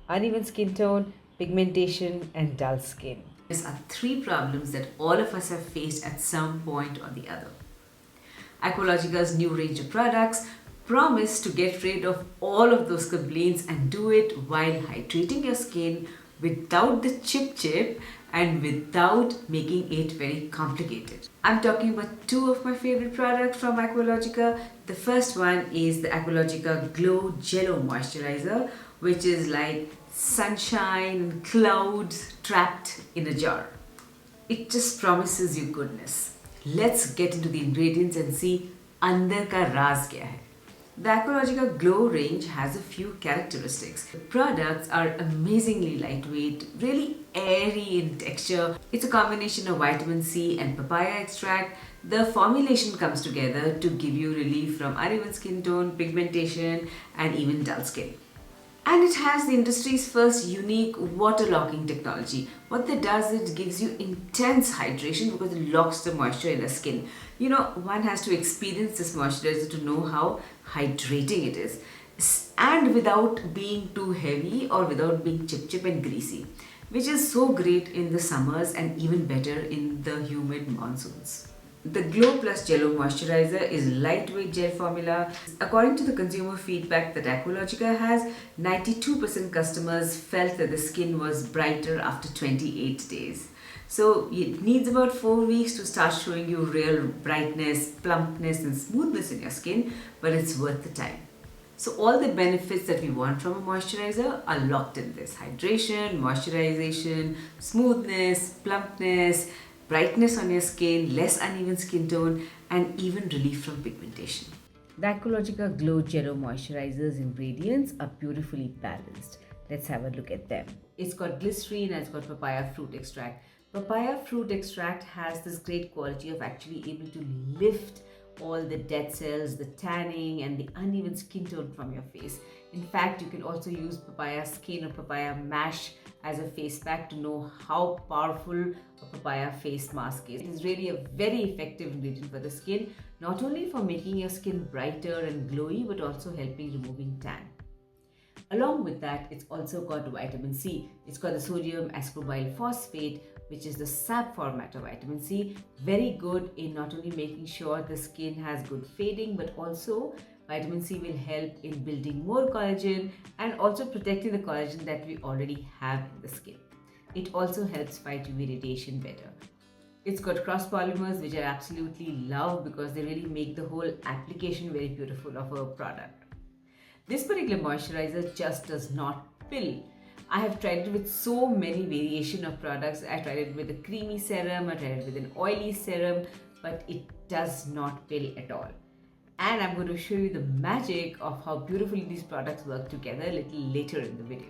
uneven skin tone, pigmentation, and dull skin. These are three problems that all of us have faced at some point or the other. Aqualogica's new range of products promise to get rid of all of those complaints and do it while hydrating your skin without the chip and without making it very complicated. I'm talking about two of my favorite products from Aqualogica. The first one is the Aqualogica Glow Jello Moisturizer, which is like sunshine and clouds trapped in a jar. It just promises you goodness. Let's get into the ingredients and see अंदर का राज क्या है. The Aqualogica Glow range has a few characteristics. The products are amazingly lightweight, really airy in texture. It's a combination of vitamin C and papaya extract. The formulation comes together to give you relief from uneven skin tone, pigmentation, and even dull skin. And it has the industry's first unique water locking technology. What that does, it gives you intense hydration because it locks the moisture in the skin. You know, one has to experience this moisturizer to know how hydrating it is. And without being too heavy or without being chip and greasy, which is so great in the summers and even better in the humid monsoons. The Glow Plus Jello Moisturizer is lightweight gel formula. According to the consumer feedback that Aqualogica has, 92% customers felt that the skin was brighter after 28 days. So it needs about 4 weeks to start showing you real brightness, plumpness and smoothness in your skin, but it's worth the time. So all the benefits that we want from a moisturizer are locked in this: hydration, moisturization, smoothness, plumpness, brightness on your skin, less uneven skin tone, and even relief from pigmentation. The Aqualogica Glow Jello Moisturizer's ingredients are beautifully balanced. Let's have a look at them. It's got glycerine and it's got papaya fruit extract. Papaya fruit extract has this great quality of actually able to lift all the dead cells, the tanning, and the uneven skin tone from your face. In fact, you can also use papaya skin or papaya mash as a face pack to know how powerful a papaya face mask is. It is really a very effective ingredient for the skin, not only for making your skin brighter and glowy, but also helping removing tan. Along with that, it's also got vitamin C. It's got the sodium ascorbyl phosphate, which is the sap format of vitamin C. Very good in not only making sure the skin has good fading, but also vitamin C will help in building more collagen and also protecting the collagen that we already have in the skin. It also helps fight UV radiation better. It's got cross polymers, which I absolutely love because they really make the whole application very beautiful of a product. This particular moisturizer just does not pill. I have tried it with so many variation of products. I tried it with a creamy serum, I tried it with an oily serum, but it does not pill at all. And I'm going to show you the magic of how beautifully these products work together a little later in the video.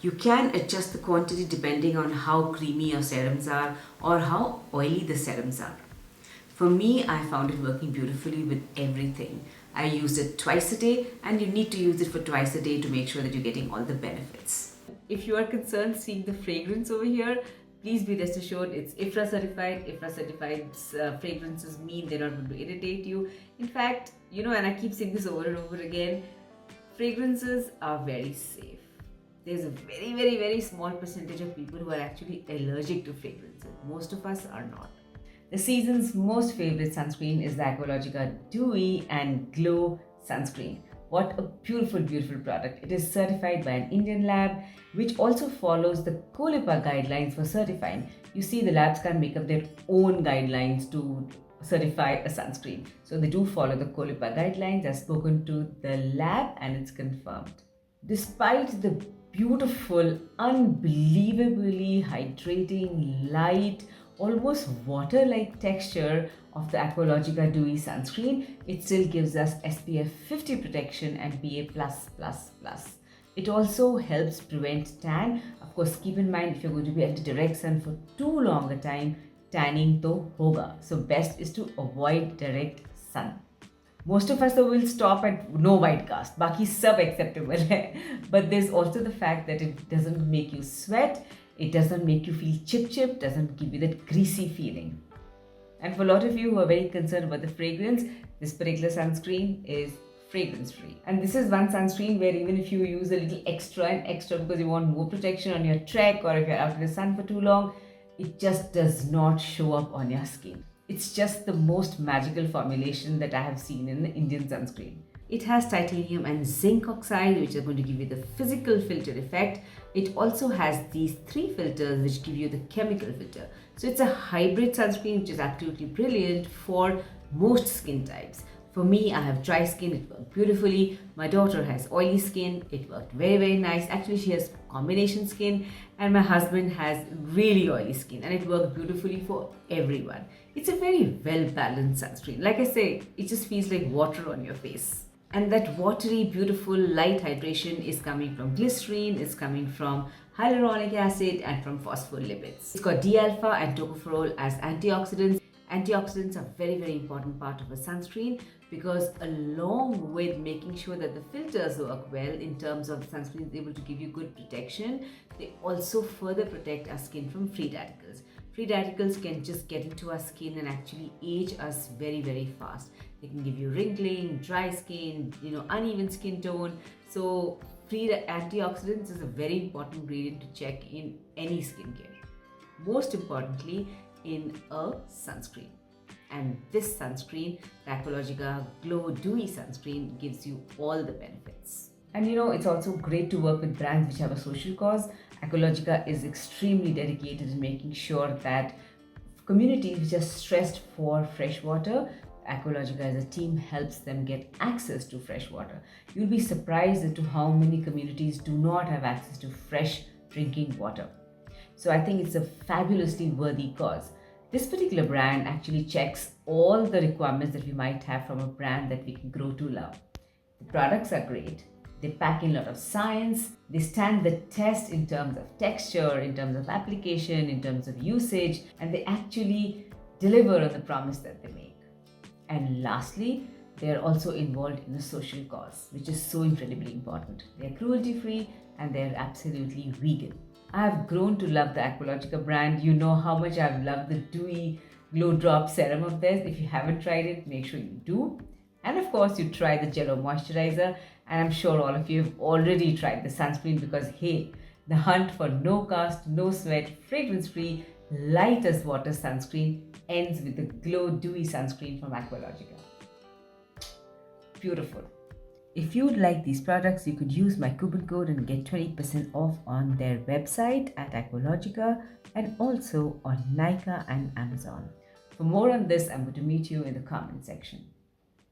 You can adjust the quantity depending on how creamy your serums are or how oily the serums are. For me, I found it working beautifully with everything. I used it twice a day, and you need to use it for twice a day to make sure that you're getting all the benefits. If you are concerned seeing the fragrance over here, please be rest assured it's IFRA certified. IFRA certified fragrances mean they're not going to irritate you. In fact, you know, and I keep saying this over and over again, fragrances are very safe. There's a very small percentage of people who are actually allergic to fragrances. Most of us are not. The season's most favorite sunscreen is the Aqualogica Dewy and Glow Sunscreen. What a beautiful product. It is certified by an Indian lab, which also follows the COLIPA guidelines for certifying. You see, the labs can make up their own guidelines to certify a sunscreen. So they do follow the COLIPA guidelines. I've spoken to the lab and it's confirmed. Despite the beautiful, unbelievably hydrating, light, almost water-like texture of the Aqualogica Dewy sunscreen, it still gives us SPF 50 protection and PA+++. It also helps prevent tan. Of course, keep in mind, if you're going to be under direct sun for too long a time, tanning to hoga. So best is to avoid direct sun. Most of us will stop at no white cast, baki sab acceptable hai. But there's also the fact that it doesn't make you sweat, it doesn't make you feel chip, doesn't give you that greasy feeling. And for a lot of you who are very concerned about the fragrance, this particular sunscreen is fragrance free. And this is one sunscreen where even if you use a little extra and extra because you want more protection on your trek or if you're out in the sun for too long, it just does not show up on your skin. It's just the most magical formulation that I have seen in the Indian sunscreen. It has titanium and zinc oxide, which are going to give you the physical filter effect. It also has these 3 filters which give you the chemical filter. So it's a hybrid sunscreen which is absolutely brilliant for most skin types. For me, I have dry skin, it worked beautifully. My daughter has oily skin, it worked very, very nice. Actually, she has combination skin, and my husband has really oily skin, and it worked beautifully for everyone. It's a very well-balanced sunscreen. Like I say, it just feels like water on your face. And that watery, beautiful, light hydration is coming from glycerine, it's coming from hyaluronic acid, and from phospholipids. It's got D-alpha and tocopherol as antioxidants. Antioxidants are very, very important part of a sunscreen because along with making sure that the filters work well in terms of the sunscreen is able to give you good protection, they also further protect our skin from free radicals. Free radicals can just get into our skin and actually age us very, very fast. They can give you wrinkling, dry skin, uneven skin tone. So free antioxidants is a very important ingredient to check in any skincare. Most importantly, in a sunscreen. And this sunscreen, the Aqualogica Glow Dewy Sunscreen, gives you all the benefits. And it's also great to work with brands which have a social cause. Aqualogica is extremely dedicated in making sure that communities which are stressed for fresh water, Aqualogica as a team helps them get access to fresh water. You'll be surprised as to how many communities do not have access to fresh drinking water. So I think it's a fabulously worthy cause. This particular brand actually checks all the requirements that we might have from a brand that we can grow to love. The products are great. They pack in a lot of science. They stand the test in terms of texture, in terms of application, in terms of usage, and they actually deliver on the promise that they make. And lastly, they are also involved in a social cause, which is so incredibly important. They are cruelty-free and they are absolutely vegan. I have grown to love the Aqualogica brand. You know how much I've loved the Dewy Glow Drop Serum of theirs. If you haven't tried it, make sure you do. And of course, you try the Jello Moisturizer. And I'm sure all of you have already tried the sunscreen because, hey, the hunt for no cast, no sweat, fragrance-free, light as water sunscreen ends with the Glow Dewy Sunscreen from Aqualogica. Beautiful. If you'd like these products, you could use my coupon code and get 20% off on their website at Aqualogica and also on Nykaa and Amazon. For more on this, I'm going to meet you in the comment section.